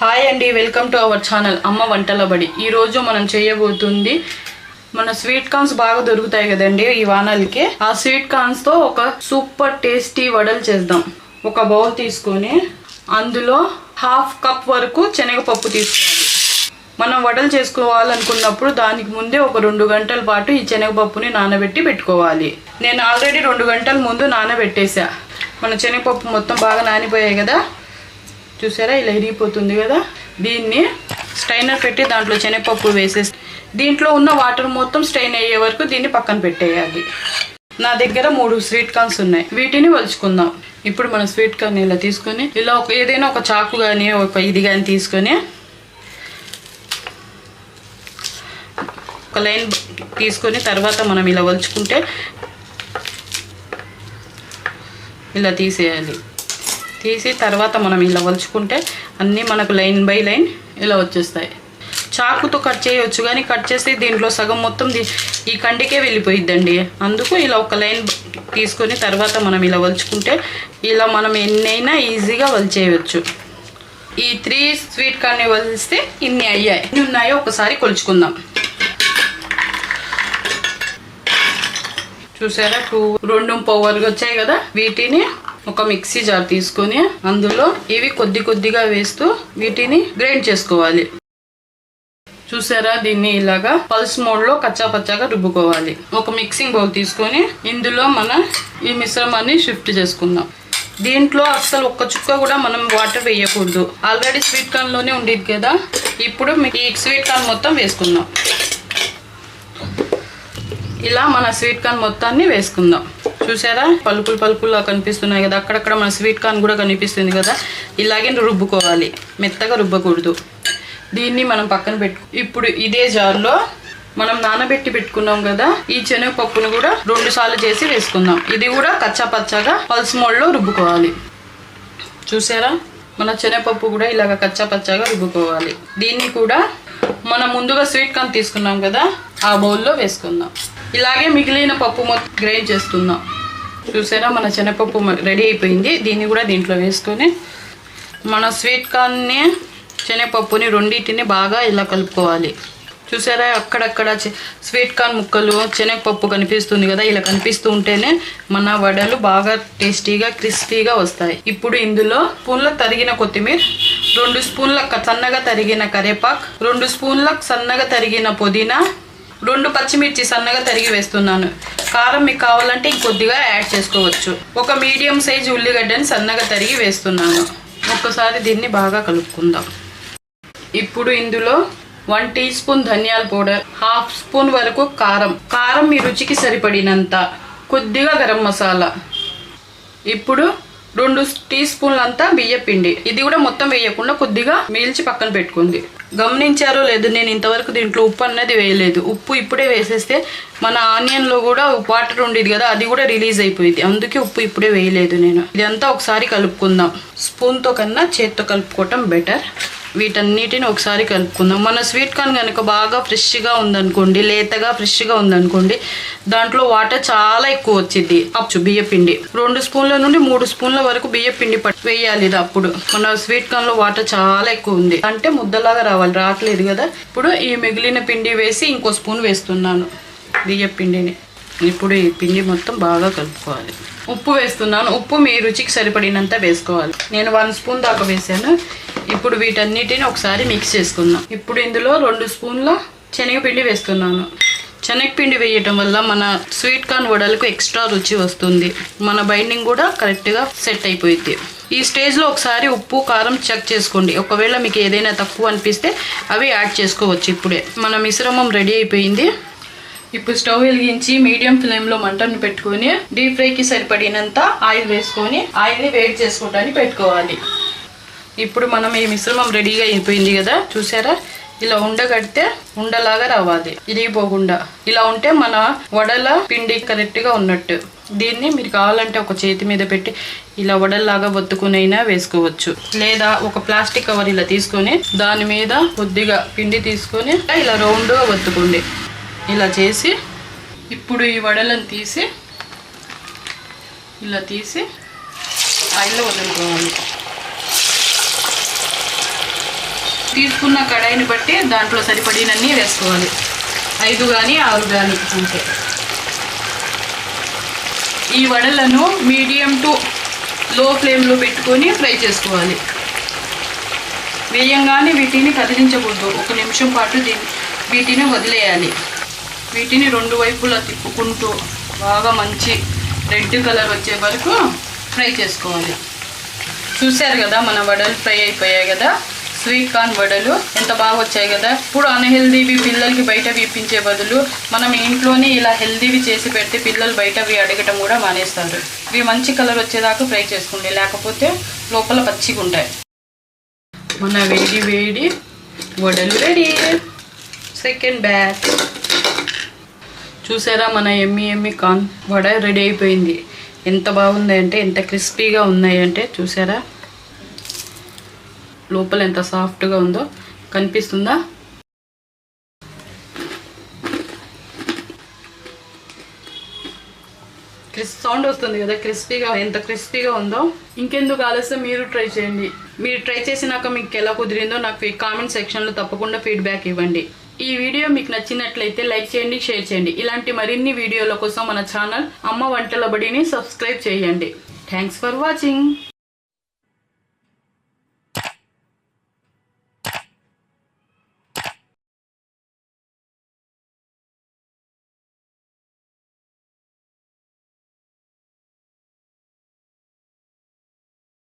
Hi అండి, welcome to our channel అమ్మ వంటల బడి. ఈరోజు మనం చేయబోతుంది మన స్వీట్ కార్న్స్ బాగా దొరుకుతాయి కదండి ఈ వానాలకి. ఆ స్వీట్ కార్న్స్ తో ఒక సూపర్ టేస్టీ వడలు చేద్దాం. ఒక బౌల్ తీసుకొని అందులో హాఫ్ కప్ వరకు శనగపప్పు తీసుకోవాలి. మనం వడలు చేసుకోవాలనుకున్నప్పుడు దానికి ముందే ఒక 2 గంటల పాటు ఈ శనగపప్పుని నానబెట్టి పెట్టుకోవాలి. నేను ఆల్రెడీ 2 గంటల ముందు నానబెట్టేసా. మన శనగపప్పు మొత్తం బాగా నానిపోయాయి కదా, చూసారా ఇలా ఇరిగిపోతుంది కదా. దీన్ని స్ట్రైనర్ పెట్టి దాంట్లో శనగపప్పు వేసేసి దీంట్లో ఉన్న వాటర్ మొత్తం స్ట్రెయిన్ అయ్యే వరకు దీన్ని పక్కన పెట్టేయాలి. నా దగ్గర 3 స్వీట్ కార్న్స్ ఉన్నాయి, వీటిని వలుచుకుందాం. ఇప్పుడు మన స్వీట్ కార్న్ ఇలా తీసుకొని ఇలా ఏదైనా ఒక చాకు కానీ ఒక ఇది కానీ తీసుకొని ఒక లైన్ తీసుకొని తర్వాత మనం ఇలా వలుచుకుంటే ఇలా తీసేయాలి. తీసి తర్వాత మనం ఇలా వలుచుకుంటే అన్నీ మనకు లైన్ బై లైన్ ఇలా వచ్చేస్తాయి. చాకుతో కట్ చేయవచ్చు, కానీ కట్ చేస్తే దీంట్లో సగం మొత్తం ఈ కండికే వెళ్ళిపోయిద్దండి. అందుకు ఇలా ఒక లైన్ తీసుకొని తర్వాత మనం ఇలా వలుచుకుంటే ఇలా మనం ఎన్నైనా ఈజీగా వలిచేయవచ్చు. ఈ 3 స్వీట్ కార్న్ వలిస్తే ఇన్ని అయ్యాయి. ఎన్ని ఉన్నాయో ఒకసారి కొలుచుకుందాం. చూసారా 2.5 వరకు వచ్చాయి కదా. వీటిని ఒక మిక్సీ జార్ తీసుకొని అందులో ఇవి కొద్దిగా వేస్తూ వీటిని గ్రైండ్ చేసుకోవాలి. చూసారా దీన్ని ఇలాగా పల్స్ మోడ్ లో కచ్చా పచ్చాగా రుబ్బుకోవాలి. ఒక మిక్సింగ్ బౌల్ తీసుకొని ఇందులో మన ఈ మిశ్రమాన్ని షిఫ్ట్ చేసుకుందాం. దీంట్లో అస్సలు ఒక్క చుక్క కూడా మనం వాటర్ వేయకూడదు. ఆల్రెడీ స్వీట్ కార్న్ లోనే ఉండేది కదా. ఇప్పుడు ఈ స్వీట్ కార్న్ మొత్తం వేసుకుందాం. ఇలా మన స్వీట్ కార్న్ మొత్తాన్ని వేసుకుందాం. చూసారా పలుకులు కనిపిస్తున్నాయి కదా, అక్కడక్కడ మన స్వీట్ కార్న్ కూడా కనిపిస్తుంది కదా. ఇలాగే రుబ్బుకోవాలి, మెత్తగా రుబ్బకూడదు. దీన్ని మనం పక్కన ఇప్పుడు ఇదే జార్లో మనం నానబెట్టి పెట్టుకున్నాం కదా ఈ శనగపప్పును కూడా 2 సార్లు చేసి వేసుకుందాం. ఇది కూడా కచ్చా పచ్చాగా పల్స్ మోడ్లో రుబ్బుకోవాలి. చూసారా మన శనగపప్పు కూడా ఇలాగ కచ్చా పచ్చాగా రుబ్బుకోవాలి. దీన్ని కూడా మనం ముందుగా స్వీట్ కార్న్ తీసుకున్నాం కదా ఆ బౌల్లో వేసుకుందాం. ఇలాగే మిగిలిన పప్పు మొత్తం గ్రైండ్ చేస్తున్నాం. చూసారా మన శనగపప్పు రెడీ అయిపోయింది. దీన్ని కూడా దీంట్లో వేసుకొని మన స్వీట్ కార్న్ని శనగపప్పుని రెండింటిని బాగా ఇలా కలుపుకోవాలి. చూసారా అక్కడక్కడ స్వీట్ కార్న్ ముక్కలు శనగపప్పు కనిపిస్తుంది కదా. ఇలా కనిపిస్తూ ఉంటేనే మన వడలు బాగా టేస్టీగా క్రిస్పీగా వస్తాయి. ఇప్పుడు ఇందులో స్పూన్ల తరిగిన కొత్తిమీర, 2 స్పూన్ల సన్నగా తరిగిన కరివేపాకు, 2 స్పూన్ల సన్నగా తరిగిన పుదీనా, 2 పచ్చిమిర్చి సన్నగా తరిగి వేస్తున్నాను. కారం మీకు కావాలంటే ఇంకొద్దిగా యాడ్ చేసుకోవచ్చు. ఒక మీడియం సైజు ఉల్లిగడ్డని సన్నగా తరిగి వేస్తున్నాను. ఒక్కసారి దీన్ని బాగా కలుపుకుందాం. ఇప్పుడు ఇందులో 1 టీ స్పూన్ ధనియాల పౌడర్, హాఫ్ స్పూన్ వరకు కారం మీ రుచికి సరిపడినంత, కొద్దిగా గరం మసాలా. ఇప్పుడు 2 టీ స్పూన్లంతా బియ్య పిండి. ఇది కూడా మొత్తం వేయకుండా కొద్దిగా మీల్చి పక్కన పెట్టుకుంది. గమనించారో లేదు, నేను ఇంతవరకు దీంట్లో ఉప్పు అన్నది వేయలేదు. ఉప్పు ఇప్పుడే వేసేస్తే మన ఆనియన్లో కూడా వాటర్ ఉండేది కదా, అది కూడా రిలీజ్ అయిపోయింది. అందుకే ఉప్పు ఇప్పుడే వేయలేదు నేను. ఇదంతా ఒకసారి కలుపుకుందాం. స్పూన్తో కన్నా చేత్తో కలుపుకోవటం బెటర్. వీటన్నిటిని ఒకసారి కలుపుకుందాం. మన స్వీట్ కార్న్ కనుక బాగా ఫ్రెష్గా ఉందనుకోండి, లేతగా ఫ్రెష్గా ఉందనుకోండి, దాంట్లో వాటర్ చాలా ఎక్కువ వచ్చింది. బియ్య పిండి 2 స్పూన్ల నుండి 3 స్పూన్ల వరకు బియ్య పిండి వేయాలి. అప్పుడు మన స్వీట్ కార్న్ లో వాటర్ చాలా ఎక్కువ ఉంది, అంటే ముద్దలాగా రావట్లేదు కదా. ఇప్పుడు ఈ మిగిలిన పిండి వేసి ఇంకో స్పూన్ వేస్తున్నాను బియ్య పిండిని. ఇప్పుడు ఈ పిండి మొత్తం బాగా కలుపుకోవాలి. ఉప్పు వేస్తున్నాను. ఉప్పు మీ రుచికి సరిపడినంత వేసుకోవాలి. నేను 1 స్పూన్ దాకా వేసాను. ఇప్పుడు వీటన్నిటిని ఒకసారి మిక్స్ చేసుకుందాం. ఇప్పుడు ఇందులో 2 స్పూన్ల శనగపిండి వేస్తున్నాను. శనగపిండి వేయటం వల్ల మన స్వీట్ కార్న్ వడలకు ఎక్స్ట్రా రుచి వస్తుంది. మన బైండింగ్ కూడా కరెక్ట్గా సెట్ అయిపోయింది. ఈ స్టేజ్లో ఒకసారి ఉప్పు కారం చెక్ చేసుకోండి. ఒకవేళ మీకు ఏదైనా తక్కువ అనిపిస్తే అవి యాడ్ చేసుకోవచ్చు. ఇప్పుడే మన మిశ్రమం రెడీ అయిపోయింది. ఇప్పుడు స్టవ్ వెలిగించి మీడియం ఫ్లేమ్లో మంటను పెట్టుకొని డీప్ ఫ్రైకి సరిపడినంత ఆయిల్ వేసుకొని ఆయిల్ని వేడి చేసుకోవడానికి పెట్టుకోవాలి. ఇప్పుడు మనం ఈ మిశ్రమం రెడీగా అయిపోయింది కదా. చూసారా ఇలా ఉండగడితే ఉండలాగా రావాలి, ఇరిగిపోకుండా. ఇలా ఉంటే మన వడల పిండి కరెక్ట్గా ఉన్నట్టు. దీన్ని మీరు కావాలంటే ఒక చేతి మీద పెట్టి ఇలా వడల్లాగా ఒత్తుకునైనా వేసుకోవచ్చు, లేదా ఒక ప్లాస్టిక్ కవర్ ఇలా తీసుకొని దాని మీద కొద్దిగా పిండి తీసుకొని ఇలా రౌండ్గా ఒత్తుకోండి. ఇలా చేసి ఇప్పుడు ఈ వడలను తీసి ఇలా ఆయిల్లో వదులుకోవాలి. తీసుకున్న కడాయిని బట్టి దాంట్లో సరిపడినన్ని వేసుకోవాలి. 5 కానీ 6 కానీ అంతే. ఈ వడలను మీడియం టు లో ఫ్లేమ్లో పెట్టుకొని ఫ్రై చేసుకోవాలి. వేయంగానే వీటిని కదిలించకూడదు. 1 నిమిషం పాటు వీటిని వదిలేయాలి. వీటిని 2 వైపులా తిప్పుకుంటూ బాగా మంచి రెడ్ కలర్ వచ్చే వరకు ఫ్రై చేసుకోవాలి. చూశారు కదా మన వడలు ఫ్రై అయిపోయాయి కదా. స్వీట్ కార్న్ వడలు ఎంత బాగా వచ్చాయి కదా. ఇప్పుడు అన్హెల్దీవి పిల్లలకి బయట ఇప్పించే బదులు మనం ఇంట్లోనే ఇలా హెల్దీవి చేసి పెడితే పిల్లలు బయటవి అడగటం కూడా మానేస్తారు. ఇవి మంచి కలర్ వచ్చేదాకా ఫ్రై చేసుకోండి, లేకపోతే లోపల పచ్చిగా ఉంటాయి. మన వేడి వేడి వడలు రెడీ. సెకండ్ బ్యాచ్ చూసారా, మన ఎమ్మి కార్న్ వడ రెడీ అయిపోయింది. ఎంత బాగుంది అంటే, ఎంత క్రిస్పీగా ఉన్నాయి అంటే చూసారా, లోపల ఎంత సాఫ్ట్గా ఉందో కనిపిస్తుందా. సౌండ్ వస్తుంది కదా క్రిస్పీగా, ఎంత క్రిస్పీగా ఉందో. ఇంకెందుకు ఆలస్యం, మీరు ట్రై చేయండి. మీరు ట్రై చేసినాక మీకు ఎలా కుదిరిందో నాకు కామెంట్ సెక్షన్లో తప్పకుండా ఫీడ్బ్యాక్ ఇవ్వండి. ఈ వీడియో మీకు నచ్చినట్లయితే లైక్ చేయండి, షేర్ చేయండి. ఇలాంటి మరిన్ని వీడియోల కోసం మన ఛానల్ అమ్మ వంటల బడిని సబ్స్క్రైబ్ చేయండి. Thanks for watching.